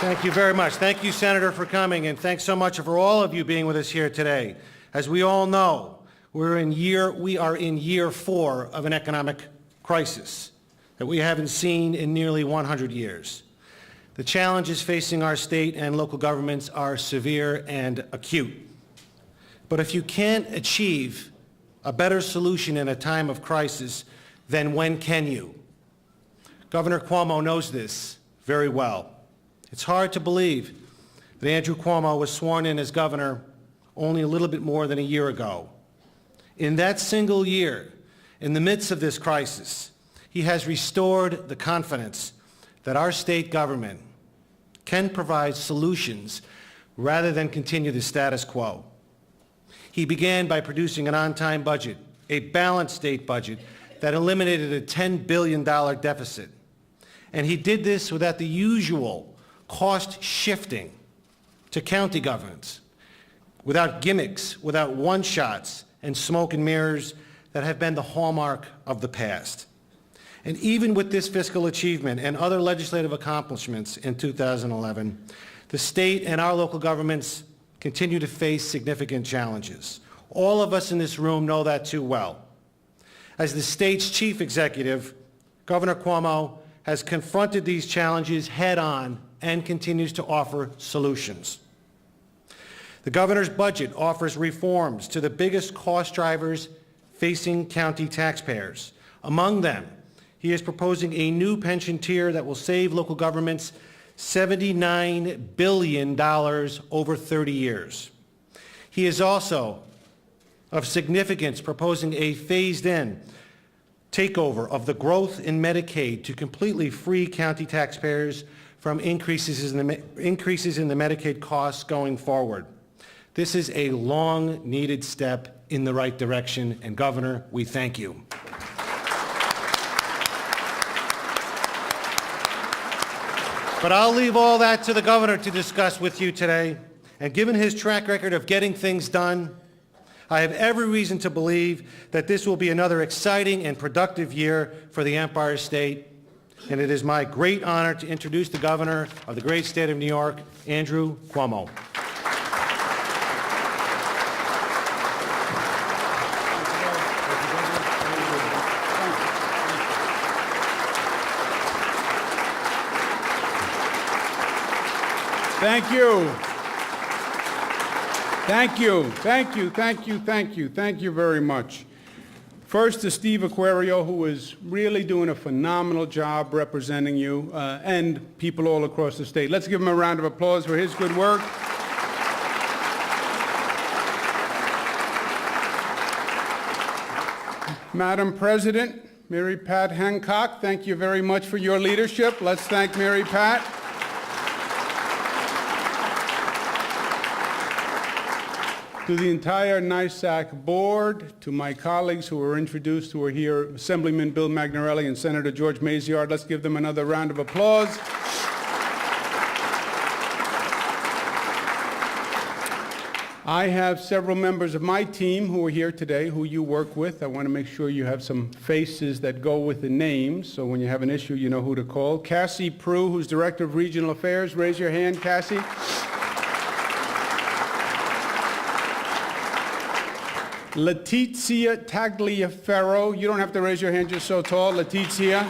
Thank you very much. Thank you, Senator, for coming, and thanks so much for all of you being with us here today. As we all know, we are in year 4 of an economic crisis that we haven't seen in nearly 100 years. The challenges facing our state and local governments are severe and acute. But if you can't achieve a better solution in a time of crisis, then when can you? Governor Cuomo knows this very well. It's hard to believe that Andrew Cuomo was sworn in as governor only a little bit more than a year ago. In that single year, in the midst of this crisis, he has restored the confidence that our state government can provide solutions rather than continue the status quo. He began by producing an on-time budget, a balanced state budget that eliminated a $10 billion deficit. And he did this without the usual cost shifting to county governments, without gimmicks, without one-shots and smoke and mirrors that have been the hallmark of the past. And even with this fiscal achievement and other legislative accomplishments in 2011, the state and our local governments continue to face significant challenges. All of us in this room know that too well. As the state's chief executive, Governor Cuomo has confronted these challenges head-on and continues to offer solutions. The governor's budget offers reforms to the biggest cost drivers facing county taxpayers. Among them, he is proposing a new pension tier that will save local governments $79 billion over 30 years. He is also, of significance, proposing a phased-in takeover of the growth in Medicaid to completely free county taxpayers from increases in the Medicaid costs going forward. This is a long-needed step in the right direction, and Governor, we thank you. But I'll leave all that to the governor to discuss with you today, and given his track record of getting things done, I have every reason to believe that this will be another exciting and productive year for the Empire State. And it is my great honor to introduce the governor of the great state of New York, Andrew Cuomo. Thank you. Thank you. Thank you. Thank you. Thank you. Thank you very much. First to Steve Aquario, who is really doing a phenomenal job representing you and people all across the state. Let's give him a round of applause for his good work. Madam President, Mary Pat Hancock, thank you very much for your leadership. Let's thank Mary Pat. To the entire NYSAC board, to my colleagues who were introduced, who are here, Assemblyman Bill Magnarelli and Senator George Maziard, let's give them another round of applause. I have several members of my team who are here today who you work with. I want to make sure you have some faces that go with the names, so when you have an issue, you know who to call. Cassie Prue, who's Director of Regional Affairs. Raise your hand, Cassie. Letizia Tagliaferro. You don't have to raise your hand, you're so tall. Letizia.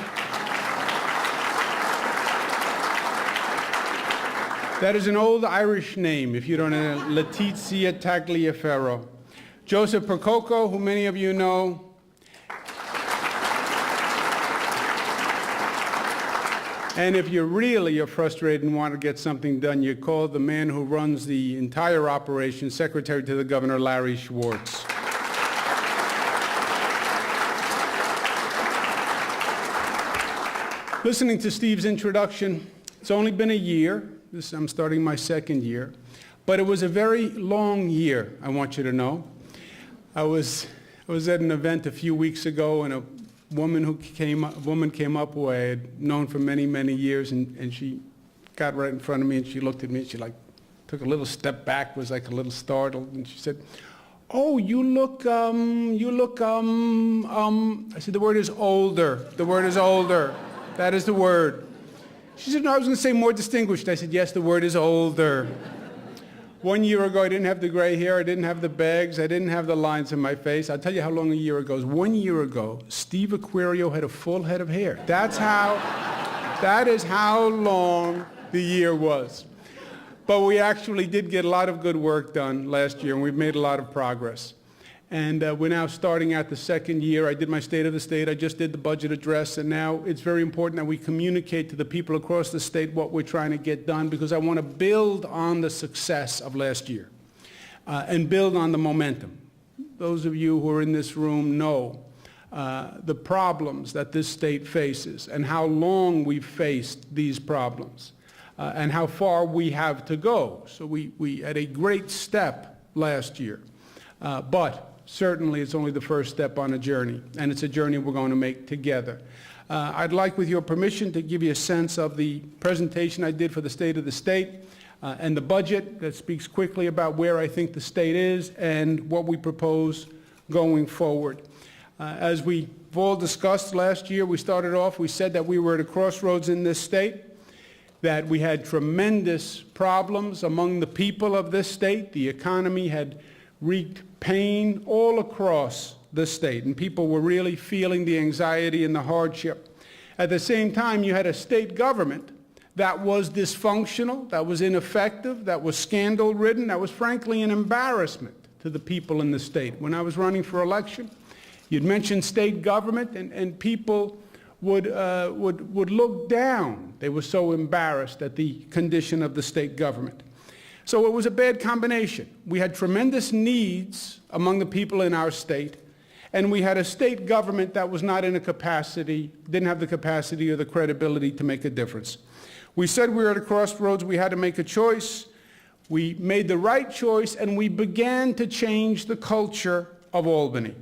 That is an old Irish name, if you don't know. Letizia Tagliaferro. Joseph Percoco, who many of you know. And if you really are frustrated and want to get something done, you call the man who runs the entire operation, Secretary to the Governor, Larry Schwartz. Listening to Steve's introduction, it's only been a year. I'm starting my second year. But it was a very long year, I want you to know. I was at an event a few weeks ago, and a woman came up who I had known for many, many years, and she got right in front of me, and she looked at me, and she took a little step back, was like a little startled, and she said, "Oh, you look, I said, "The word is older. The word is older. That is the word." She said, no, I was going to say more distinguished. I said, yes, the word is older. 1 year ago, I didn't have the gray hair, I didn't have the bags, I didn't have the lines in my face. I'll tell you how long a year ago is. 1 year ago, Steve Aquario had a full head of hair. That is how long the year was. But we actually did get a lot of good work done last year, and we've made a lot of progress. And we're now starting out the second year. I did my State of the State. I just did the budget address. And now it's very important that we communicate to the people across the state what we're trying to get done, because I want to build on the success of last year and build on the momentum. Those of you who are in this room know the problems that this state faces and how long we've faced these problems and how far we have to go. So we had a great step last year. But certainly, it's only the first step on a journey, and it's a journey we're going to make together. I'd like, with your permission, to give you a sense of the presentation I did for the State of the State and the budget that speaks quickly about where I think the state is and what we propose going forward. As we've all discussed last year, we started off, we said that we were at a crossroads in this state, that we had tremendous problems among the people of this state. The economy had wreaked pain all across the state, and people were really feeling the anxiety and the hardship. At the same time, you had a state government that was dysfunctional, that was ineffective, that was scandal-ridden, that was frankly an embarrassment to the people in the state. When I was running for election, you'd mention state government, and people would look down. They were so embarrassed at the condition of the state government. So it was a bad combination. We had tremendous needs among the people in our state, and we had a state government that was not in a capacity, didn't have the capacity or the credibility to make a difference. We said we were at a crossroads. We had to make a choice. We made the right choice, and we began to change the culture of Albany.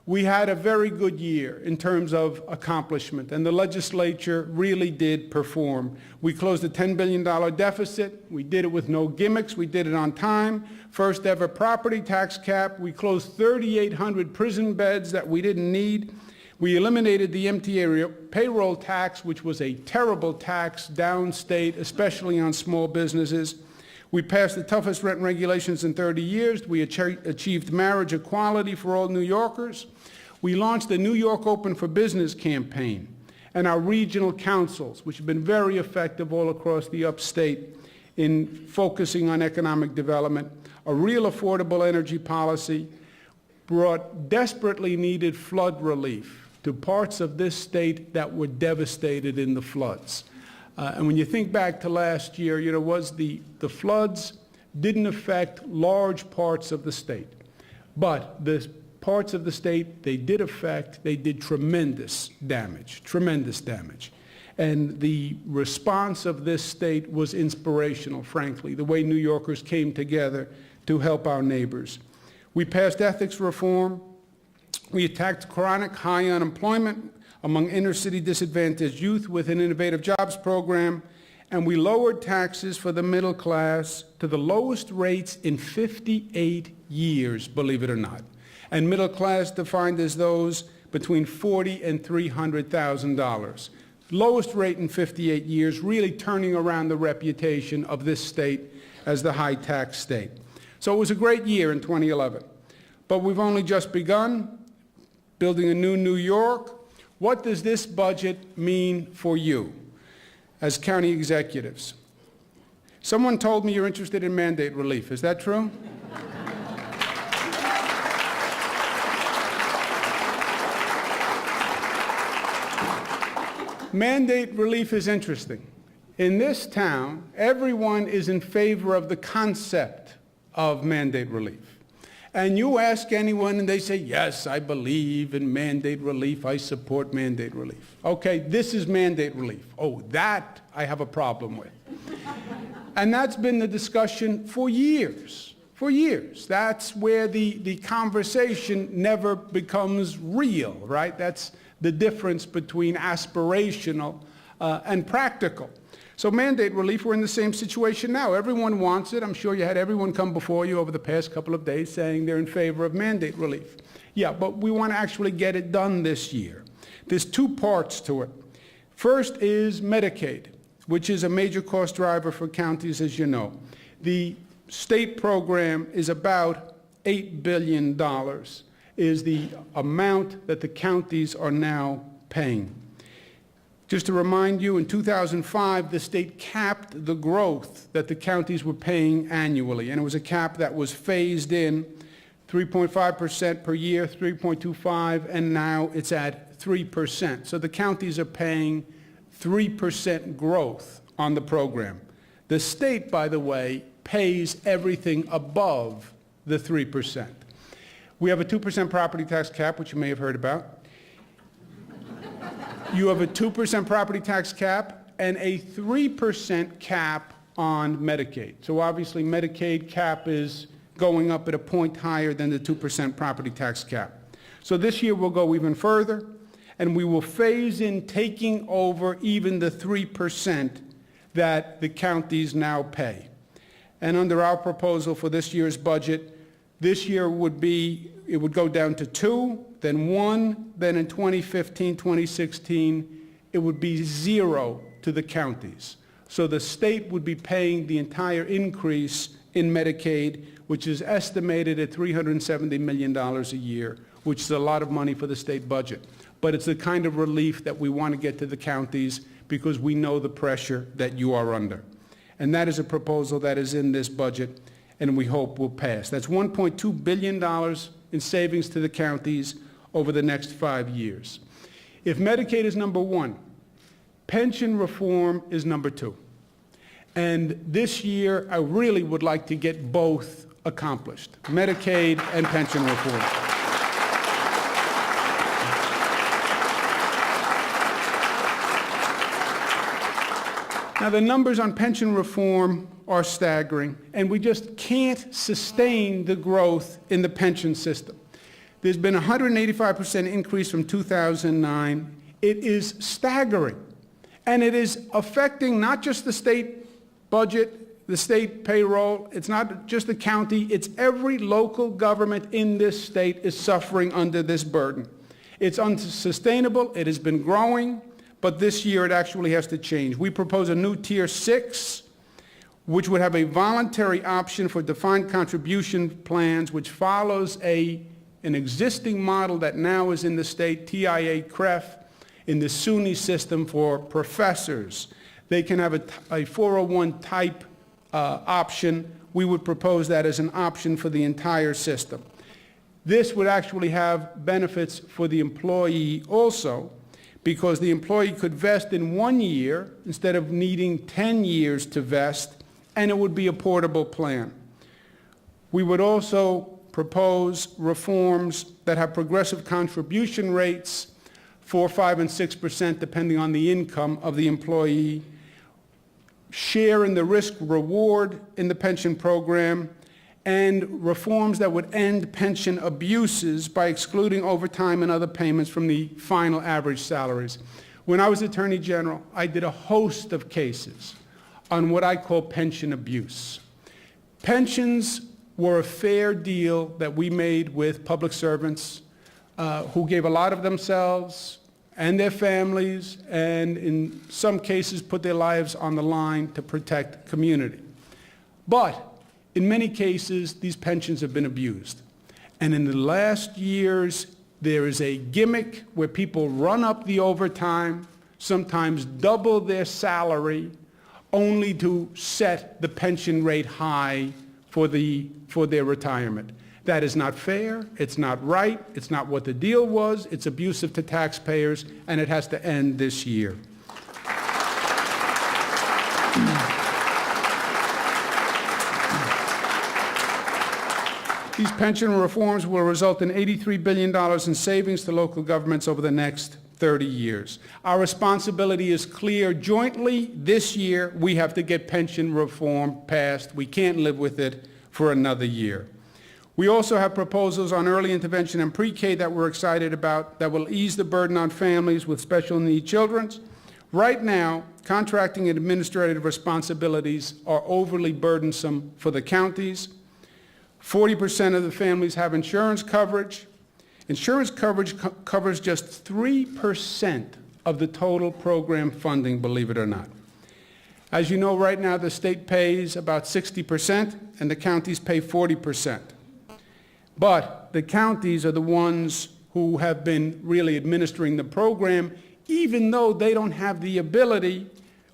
We had a very good year in terms of accomplishment, and the legislature really did perform. We closed a $10 billion deficit. We did it with no gimmicks. We did it on time. First ever property tax cap. We closed 3,800 prison beds that we didn't need. We eliminated the MTA payroll tax, which was a terrible tax downstate, especially on small businesses. We passed the toughest rent regulations in 30 years. We achieved marriage equality for all New Yorkers. We launched the New York Open for Business campaign and our regional councils, which have been very effective all across the upstate in focusing on economic development. A real affordable energy policy brought desperately needed flood relief to parts of this state that were devastated in the floods. And when you think back to last year, the floods didn't affect large parts of the state. But the parts of the state they did tremendous damage. And the response of this state was inspirational, frankly, the way New Yorkers came together to help our neighbors. We passed ethics reform. We attacked chronic high unemployment among inner-city disadvantaged youth with an innovative jobs program, and we lowered taxes for the middle class to the lowest rates in 58 years, believe it or not. And middle class defined as those between $40,000 and $300,000. Lowest rate in 58 years, really turning around the reputation of this state as the high-tax state. So it was a great year in 2011. But we've only just begun building a new New York. What does this budget mean for you as county executives? Someone told me you're interested in mandate relief. Is that true? Mandate relief is interesting. In this town, everyone is in favor of the concept of mandate relief. And you ask anyone and they say, yes, I believe in mandate relief, I support mandate relief. Okay, this is mandate relief. Oh, that I have a problem with. And that's been the discussion for years. That's where the conversation never becomes real, right? That's the difference between aspirational and practical. So mandate relief, we're in the same situation now. Everyone wants it. I'm sure you had everyone come before you over the past couple of days saying they're in favor of mandate relief. Yeah, but we want to actually get it done this year. There's two parts to it. First is Medicaid. which is a major cost driver for counties, as you know. The state program is about $8 billion, is the amount that the counties are now paying. Just to remind you, in 2005, the state capped the growth that the counties were paying annually, and it was a cap that was phased in, 3.5% per year, 3.25, and now it's at 3%. So the counties are paying 3% growth on the program. The state, by the way, pays everything above the 3%. We have a 2% property tax cap, which you may have heard about. You have a 2% property tax cap and a 3% cap on Medicaid. So obviously Medicaid cap is going up at a point higher than the 2% property tax cap. So this year we'll go even further, and we will phase in taking over even the 3% that the counties now pay. And under our proposal for this year's budget, this year it would go down to 2, then 1, then in 2015, 2016, it would be 0 to the counties. So the state would be paying the entire increase in Medicaid, which is estimated at $370 million a year, which is a lot of money for the state budget. But it's the kind of relief that we want to get to the counties because we know the pressure that you are under. And that is a proposal that is in this budget and we hope will pass. That's $1.2 billion in savings to the counties over the next 5 years. If Medicaid is number 1, pension reform is number 2. And this year, I really would like to get both accomplished, Medicaid and pension reform. Now, the numbers on pension reform are staggering, and we just can't sustain the growth in the pension system. There's been a 185% increase from 2009. It is staggering, and it is affecting not just the state budget, the state payroll, it's not just the county, it's every local government in this state is suffering under this burden. It's unsustainable, it has been growing, but this year it actually has to change. We propose a new Tier 6, which would have a voluntary option for defined contribution plans, which follows an existing model that now is in the state, TIA-CREF, in the SUNY system for professors. They can have a 401 type option. We would propose that as an option for the entire system. This would actually have benefits for the employee also, because the employee could vest in 1 year instead of needing 10 years to vest, and it would be a portable plan. We would also propose reforms that have progressive contribution rates, 4%, 5%, and 6%, depending on the income of the employee, share in the risk reward in the pension program, and reforms that would end pension abuses by excluding overtime and other payments from the final average salaries. When I was Attorney General, I did a host of cases on what I call pension abuse. Pensions were a fair deal that we made with public servants who gave a lot of themselves and their families, and in some cases put their lives on the line to protect community. But in many cases, these pensions have been abused. And in the last years, there is a gimmick where people run up the overtime, sometimes double their salary, only to set the pension rate high for their retirement. That is not fair, it's not right, it's not what the deal was, it's abusive to taxpayers, and it has to end this year. These pension reforms will result in $83 billion in savings to local governments over the next 30 years. Our responsibility is clear. Jointly, this year, we have to get pension reform passed. We can't live with it for another year. We also have proposals on early intervention and pre-K that we're excited about that will ease the burden on families with special needs children. Right now, contracting and administrative responsibilities are overly burdensome for the counties. 40% of the families have insurance coverage. Insurance coverage covers just 3% of the total program funding, believe it or not. As you know, right now the state pays about 60% and the counties pay 40%. But the counties are the ones who have been really administering the program, even though they don't have the ability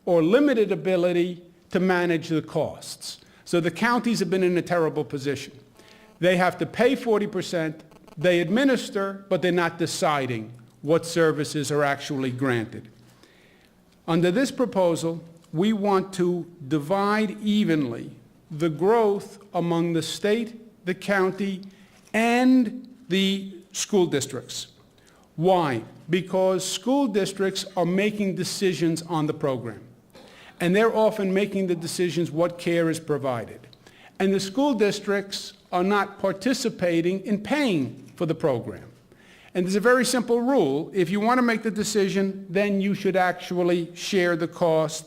or limited ability to manage the costs. So the counties have been in a terrible position. They have to pay 40%, they administer, but they're not deciding what services are actually granted. Under this proposal, we want to divide evenly the growth among the state, the county, and the school districts. Why? Because school districts are making decisions on the program. And they're often making the decisions what care is provided. And the school districts are not participating in paying for the program. And there's a very simple rule. If you want to make the decision, then you should actually share the cost.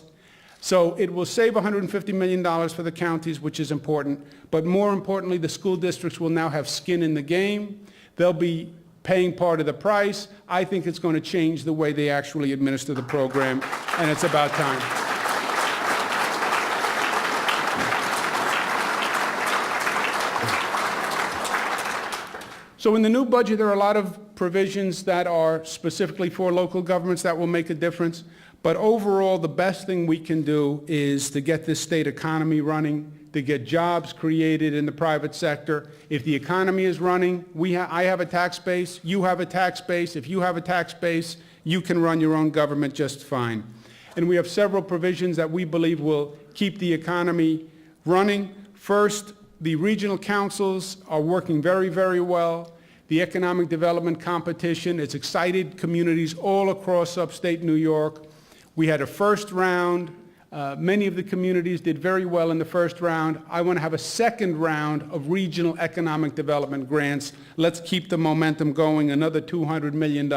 So it will save $150 million for the counties, which is important. But more importantly, the school districts will now have skin in the game. They'll be paying part of the price. I think it's going to change the way they actually administer the program, and it's about time. So in the new budget, there are a lot of provisions that are specifically for local governments that will make a difference. But overall, the best thing we can do is to get this state economy running, to get jobs created in the private sector. If the economy is running, I have a tax base, you have a tax base. If you have a tax base, you can run your own government just fine. And we have several provisions that we believe will keep the economy running. First, the regional councils are working very, very well. The economic development competition, it's excited communities all across upstate New York. We had a first round. Many of the communities did very well in the first round. I want to have a second round of regional economic development grants. Let's keep the momentum going, another $200 million,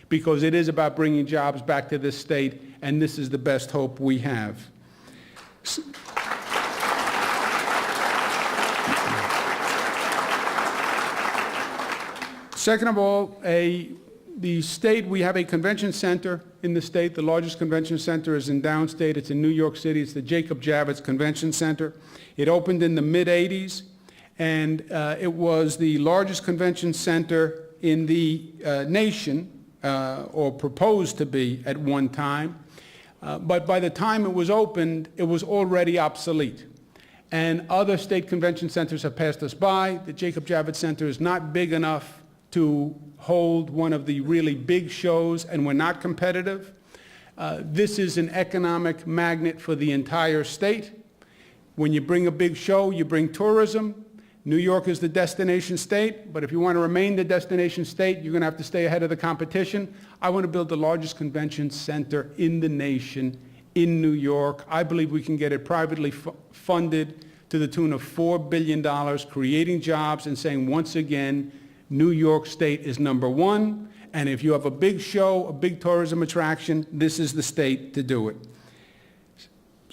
because it is about bringing jobs back to this state, and this is the best hope we have. Second of all, the state, we have a convention center in the state. The largest convention center is in downstate. It's in New York City. It's the Jacob Javits Convention Center. It opened in the mid-'80s, and it was the largest convention center in the nation, or proposed to be at one time. But by the time it was opened, it was already obsolete. And other state convention centers have passed us by. The Jacob Javits Center is not big enough to hold one of the really big shows, and we're not competitive. This is an economic magnet for the entire state. When you bring a big show, you bring tourism. New York is the destination state, but if you want to remain the destination state, you're going to have to stay ahead of the competition. I want to build the largest convention center in the nation in New York. I believe we can get it privately funded to the tune of $4 billion, creating jobs and saying, once again, New York State is number one, and if you have a big show, a big tourism attraction, this is the state to do it.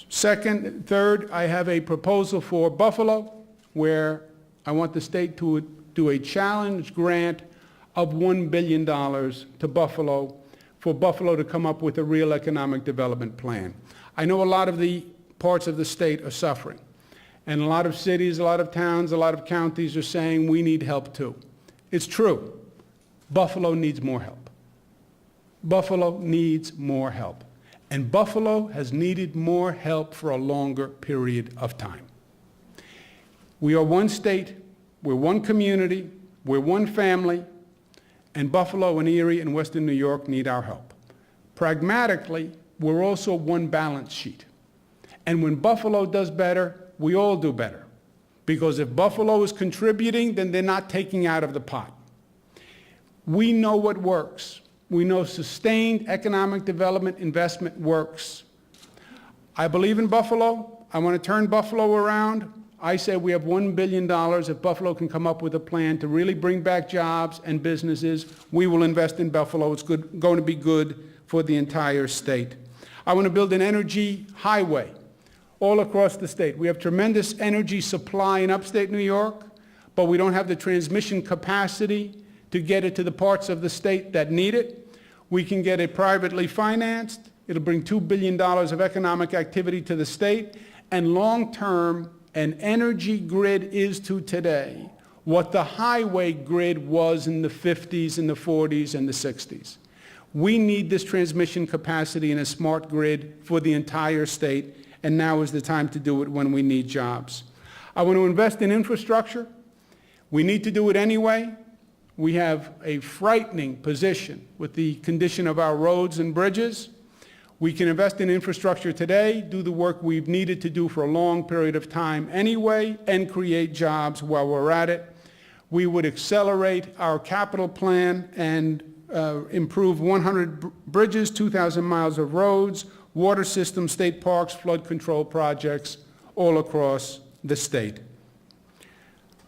Third, I have a proposal for Buffalo, where I want the state to do a challenge grant of $1 billion to Buffalo, for Buffalo to come up with a real economic development plan. I know a lot of the parts of the state are suffering, and a lot of cities, a lot of towns, a lot of counties are saying we need help too. It's true. Buffalo needs more help. Buffalo needs more help. And Buffalo has needed more help for a longer period of time. We are one state, we're one community, we're one family, and Buffalo and Erie and Western New York need our help. Pragmatically, we're also one balance sheet. And when Buffalo does better, we all do better. Because if Buffalo is contributing, then they're not taking out of the pot. We know what works. We know sustained economic development investment works. I believe in Buffalo. I want to turn Buffalo around. I say we have $1 billion. If Buffalo can come up with a plan to really bring back jobs and businesses, we will invest in Buffalo. It's going to be good for the entire state. I want to build an energy highway all across the state. We have tremendous energy supply in upstate New York, but we don't have the transmission capacity to get it to the parts of the state that need it. We can get it privately financed. It'll bring $2 billion of economic activity to the state, and long-term, an energy grid is to today what the highway grid was in the 50s and the 40s and the 60s. We need this transmission capacity in a smart grid for the entire state, and now is the time to do it when we need jobs. I want to invest in infrastructure. We need to do it anyway. We have a frightening position with the condition of our roads and bridges. We can invest in infrastructure today, do the work we've needed to do for a long period of time anyway, and create jobs while we're at it. We would accelerate our capital plan and improve 100 bridges, 2,000 miles of roads, water systems, state parks, flood control projects all across the state.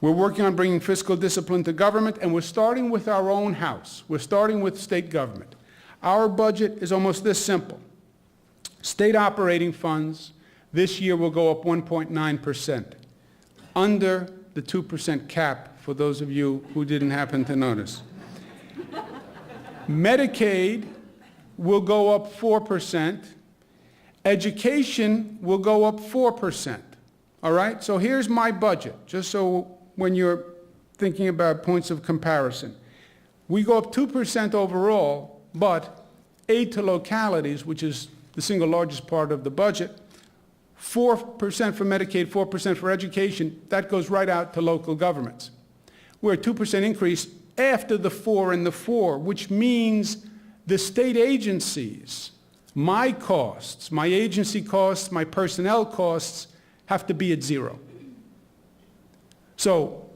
We're working on bringing fiscal discipline to government, and we're starting with our own house. We're starting with state government. Our budget is almost this simple. State operating funds this year will go up 1.9%, under the 2% cap, for those of you who didn't happen to notice. Medicaid will go up 4%. Education will go up 4%. All right? So here's my budget, just so when you're thinking about points of comparison. We go up 2% overall, but aid to localities, which is the single largest part of the budget, 4% for Medicaid, 4% for education, that goes right out to local governments. We're a 2% increase after the 4 and the 4, which means the state agencies, my costs, my agency costs, my personnel costs, have to be at 0. So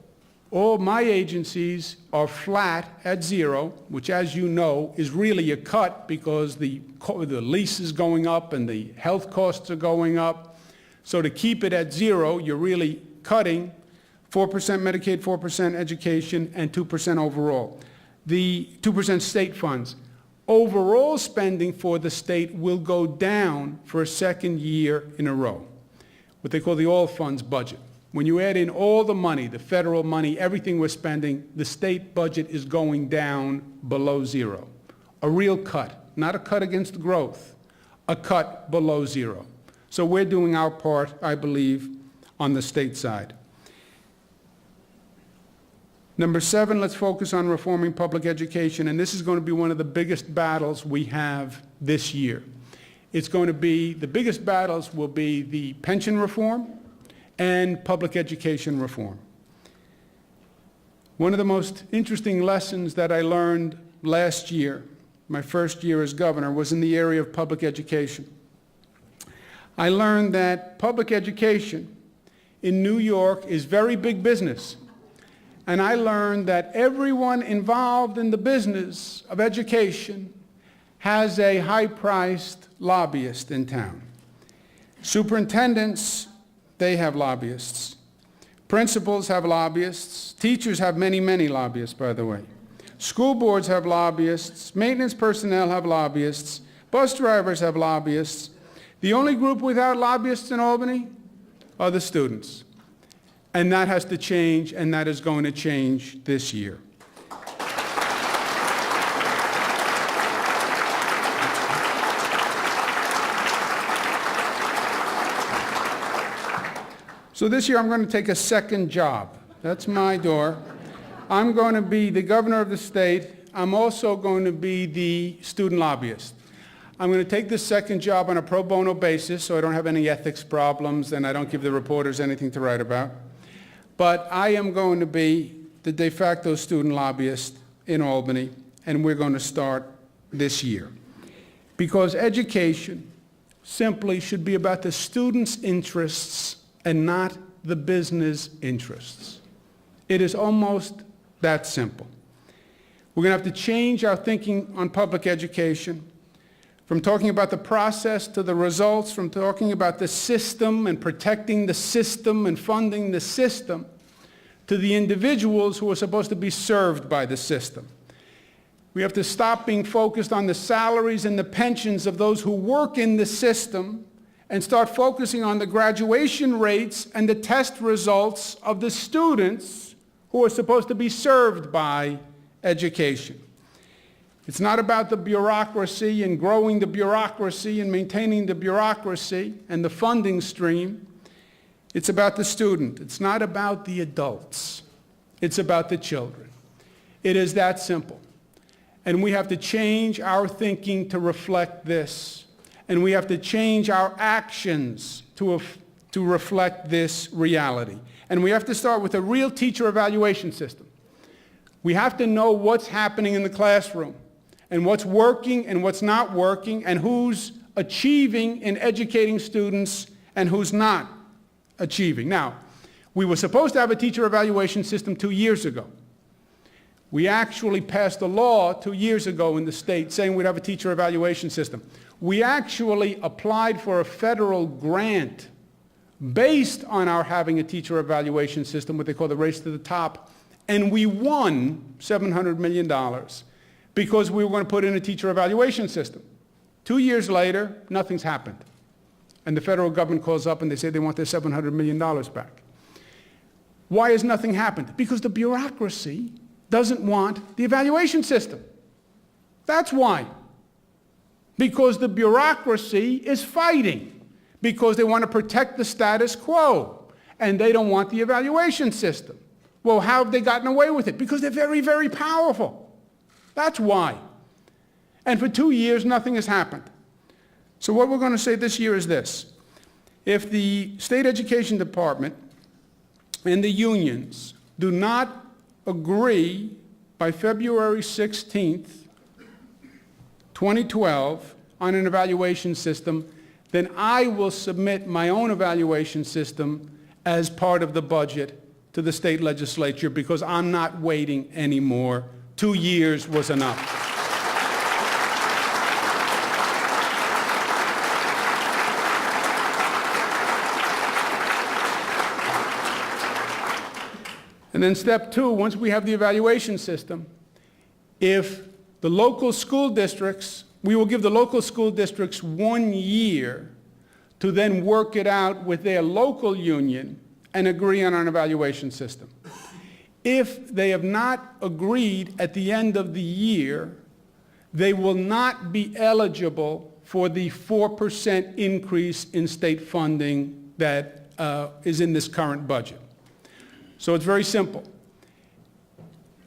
all my agencies are flat at 0, which, as you know, is really a cut because the lease is going up and the health costs are going up. So to keep it at 0, you're really cutting 4% Medicaid, 4% education, and 2% overall. The 2% state funds. Overall spending for the state will go down for a second year in a row, what they call the all funds budget. When you add in all the money, the federal money, everything we're spending, the state budget is going down below 0. A real cut, not a cut against growth, a cut below 0. So we're doing our part, I believe, on the state side. Number 7, let's focus on reforming public education, and this is going to be one of the biggest battles we have this year. It's going to be, the biggest battles will be the pension reform and public education reform. One of the most interesting lessons that I learned last year, my first year as governor, was in the area of public education. I learned that public education in New York is very big business. And I learned that everyone involved in the business of education has a high-priced lobbyist in town. Superintendents, they have lobbyists. Principals have lobbyists. Teachers have many, many lobbyists, by the way. School boards have lobbyists. Maintenance personnel have lobbyists. Bus drivers have lobbyists. The only group without lobbyists in Albany are the students. And that has to change, and that is going to change this year. So this year I'm going to take a second job. That's my door. I'm going to be the governor of the state. I'm also going to be the student lobbyist. I'm going to take this second job on a pro bono basis, so I don't have any ethics problems and I don't give the reporters anything to write about. But I am going to be the de facto student lobbyist in Albany, and we're going to start this year. Because education simply should be about the students' interests and not the business interests. It is almost that simple. We're going to have to change our thinking on public education, from talking about the process to the results, from talking about the system and protecting the system and funding the system, to the individuals who are supposed to be served by the system. We have to stop being focused on the salaries and the pensions of those who work in the system and start focusing on the graduation rates and the test results of the students who are supposed to be served by education. It's not about the bureaucracy and growing the bureaucracy and maintaining the bureaucracy and the funding stream. It's about the student. It's not about the adults. It's about the children. It is that simple. And we have to change our thinking to reflect this. And we have to change our actions to reflect this reality. And we have to start with a real teacher evaluation system. We have to know what's happening in the classroom and what's working and what's not working and who's achieving in educating students and who's not achieving. Now, we were supposed to have a teacher evaluation system 2 years ago. We actually passed a law 2 years ago in the state saying we'd have a teacher evaluation system. We actually applied for a federal grant based on our having a teacher evaluation system, what they call the race to the top, and we won $700 million because we were going to put in a teacher evaluation system. 2 years later, nothing's happened. And the federal government calls up and they say they want their $700 million back. Why has nothing happened? Because the bureaucracy doesn't want the evaluation system. That's why. Because the bureaucracy is fighting. Because they want to protect the status quo. And they don't want the evaluation system. Well, how have they gotten away with it? Because they're very, very powerful. That's why. And for 2 years, nothing has happened. So what we're going to say this year is this. If the State Education Department and the unions do not agree by February 16th, 2012, on an evaluation system, then I will submit my own evaluation system as part of the budget to the state legislature because I'm not waiting anymore. 2 years was enough. And then step two, once we have the evaluation system, if the local school districts, we will give the local school districts 1 year to then work it out with their local union and agree on an evaluation system. If they have not agreed at the end of the year, they will not be eligible for the 4% increase in state funding that is in this current budget. So it's very simple.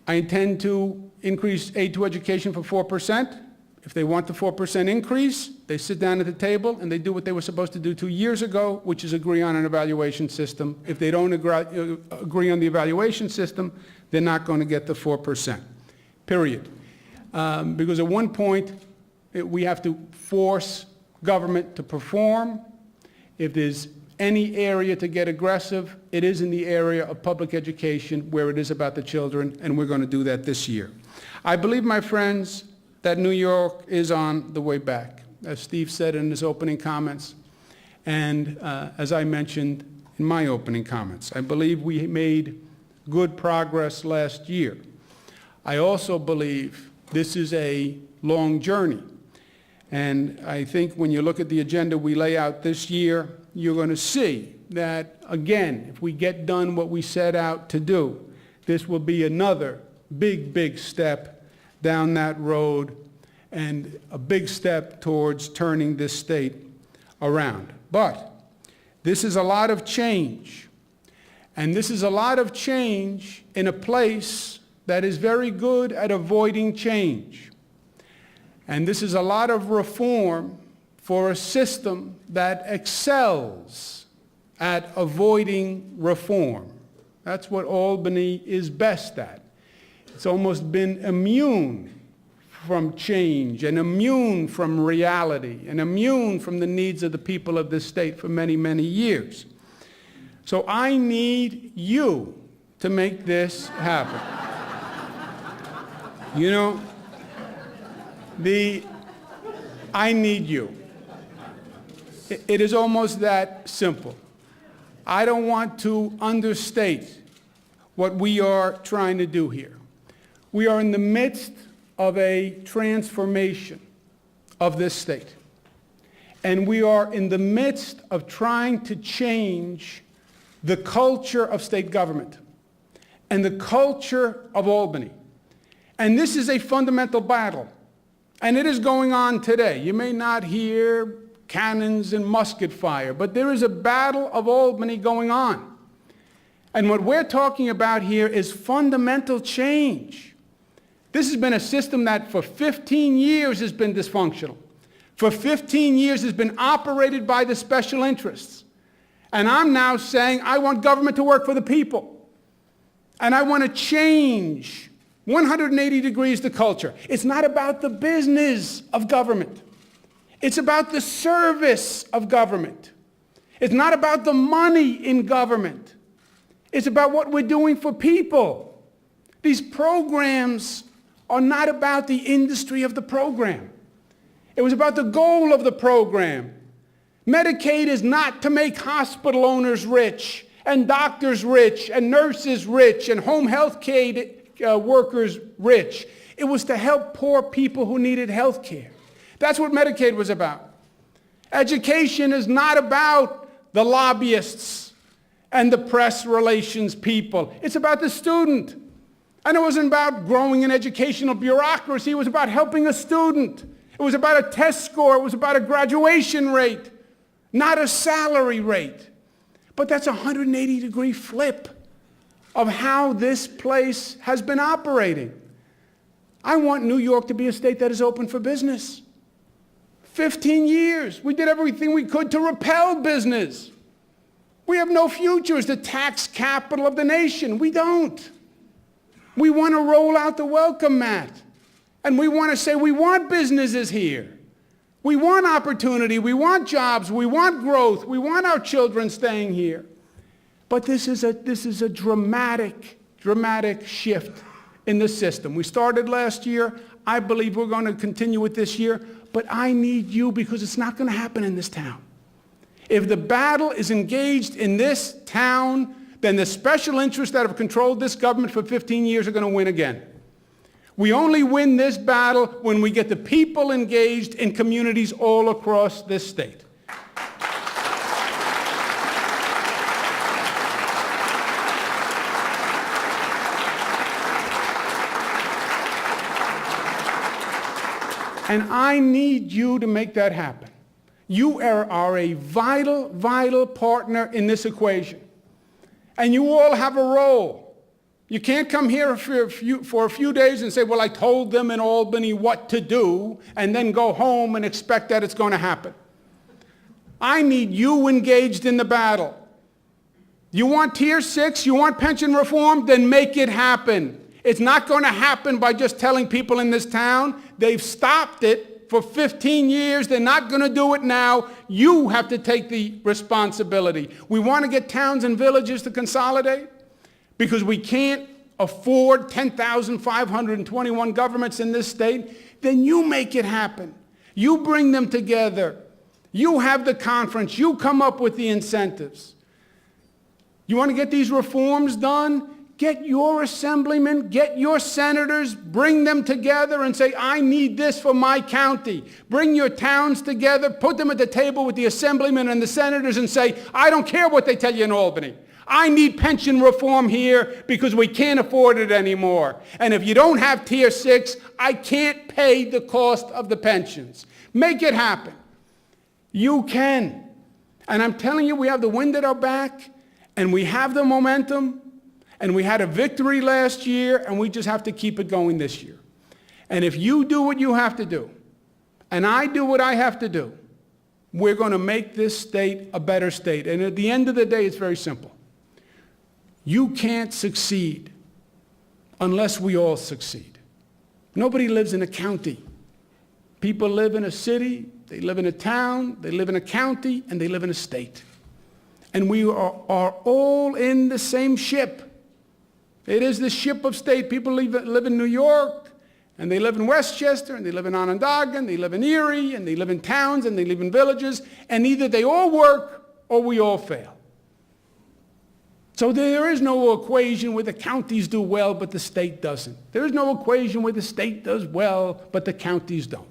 I intend to increase aid to education for 4%. If they want the 4% increase, they sit down at the table and they do what they were supposed to do 2 years ago, which is agree on an evaluation system. If they don't agree on the evaluation system, they're not going to get the 4%, period. Because at one point, we have to force government to perform. If there's any area to get aggressive, it is in the area of public education where it is about the children, and we're going to do that this year. I believe, my friends, that New York is on the way back, as Steve said in his opening comments, and as I mentioned in my opening comments. I believe we made good progress last year. I also believe this is a long journey, and I think when you look at the agenda we lay out this year, you're going to see that, again, if we get done what we set out to do, this will be another big, big step down that road and a big step towards turning this state around. But this is a lot of change. And this is a lot of change in a place that is very good at avoiding change. And this is a lot of reform for a system that excels at avoiding reform. That's what Albany is best at. It's almost been immune from change and immune from reality and immune from the needs of the people of this state for many, many years. So I need you to make this happen. You know, I need you. It is almost that simple. I don't want to understate what we are trying to do here. We are in the midst of a transformation of this state. And we are in the midst of trying to change the culture of state government and the culture of Albany. And this is a fundamental battle. And it is going on today. You may not hear cannons and musket fire, but there is a battle of Albany going on. And what we're talking about here is fundamental change. This has been a system that for 15 years has been dysfunctional. For 15 years has been operated by the special interests. And I'm now saying I want government to work for the people. And I want to change 180 degrees the culture. It's not about the business of government. It's about the service of government. It's not about the money in government. It's about what we're doing for people. These programs are not about the industry of the program. It was about the goal of the program. Medicaid is not to make hospital owners rich, and doctors rich, and nurses rich, and home health care workers rich. It was to help poor people who needed health care. That's what Medicaid was about. Education is not about the lobbyists and the press relations people. It's about the student. And it wasn't about growing an educational bureaucracy. It was about helping a student. It was about a test score. It was about a graduation rate, not a salary rate. But that's a 180-degree flip of how this place has been operating. I want New York to be a state that is open for business. 15 years, we did everything we could to repel business. We have no future as the tax capital of the nation. We don't. We want to roll out the welcome mat. And we want to say we want businesses here. We want opportunity. We want jobs. We want growth. We want our children staying here. But this is a dramatic shift in the system. We started last year. I believe we're going to continue it this year. But I need you because it's not going to happen in this town. If the battle is engaged in this town, then the special interests that have controlled this government for 15 years are going to win again. We only win this battle when we get the people engaged in communities all across this state. And I need you to make that happen. You are a vital, vital partner in this equation. And you all have a role. You can't come here for a few days and say, well, I told them in Albany what to do, and then go home and expect that it's going to happen. I need you engaged in the battle. You want Tier 6, you want pension reform, then make it happen. It's not going to happen by just telling people in this town. They've stopped it for 15 years. They're not going to do it now. You have to take the responsibility. We want to get towns and villages to consolidate because we can't afford 10,521 governments in this state. Then you make it happen. You bring them together. You have the conference. You come up with the incentives. You want to get these reforms done? Get your assemblymen, get your senators, bring them together and say, I need this for my county. Bring your towns together, put them at the table with the assemblymen and the senators and say, I don't care what they tell you in Albany. I need pension reform here because we can't afford it anymore. And if you don't have Tier 6, I can't pay the cost of the pensions. Make it happen. You can. And I'm telling you, we have the wind at our back and we have the momentum. And we had a victory last year, and we just have to keep it going this year. And if you do what you have to do, and I do what I have to do, we're going to make this state a better state. And at the end of the day, it's very simple. You can't succeed unless we all succeed. Nobody lives in a county. People live in a city, they live in a town, they live in a county, and they live in a state. And we are all in the same ship. It is the ship of state. People live in New York, and they live in Westchester, and they live in Onondaga, and they live in Erie, and they live in towns, and they live in villages, and either they all work or we all fail. So there is no equation where the counties do well, but the state doesn't. There is no equation where the state does well, but the counties don't.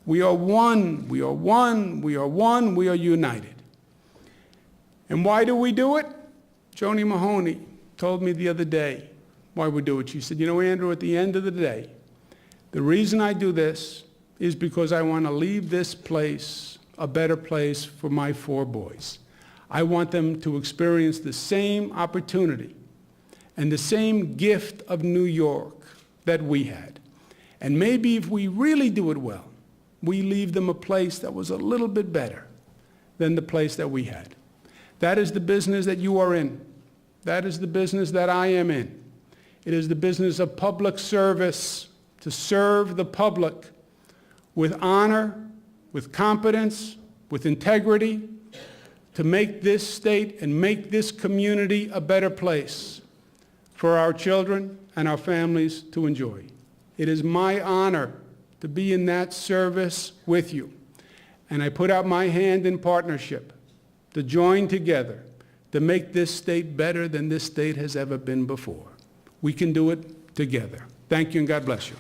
We are one, we are one, we are one, we are united. And why do we do it? Joni Mahoney told me the other day why we do it. She said, you know, Andrew, at the end of the day, the reason I do this is because I want to leave this place a better place for my 4 boys. I want them to experience the same opportunity and the same gift of New York that we had. And maybe if we really do it well, we leave them a place that was a little bit better than the place that we had. That is the business that you are in. That is the business that I am in. It is the business of public service, to serve the public with honor, with competence, with integrity, to make this state and make this community a better place for our children and our families to enjoy. It is my honor to be in that service with you. And I put out my hand in partnership to join together to make this state better than this state has ever been before. We can do it together. Thank you, and God bless you.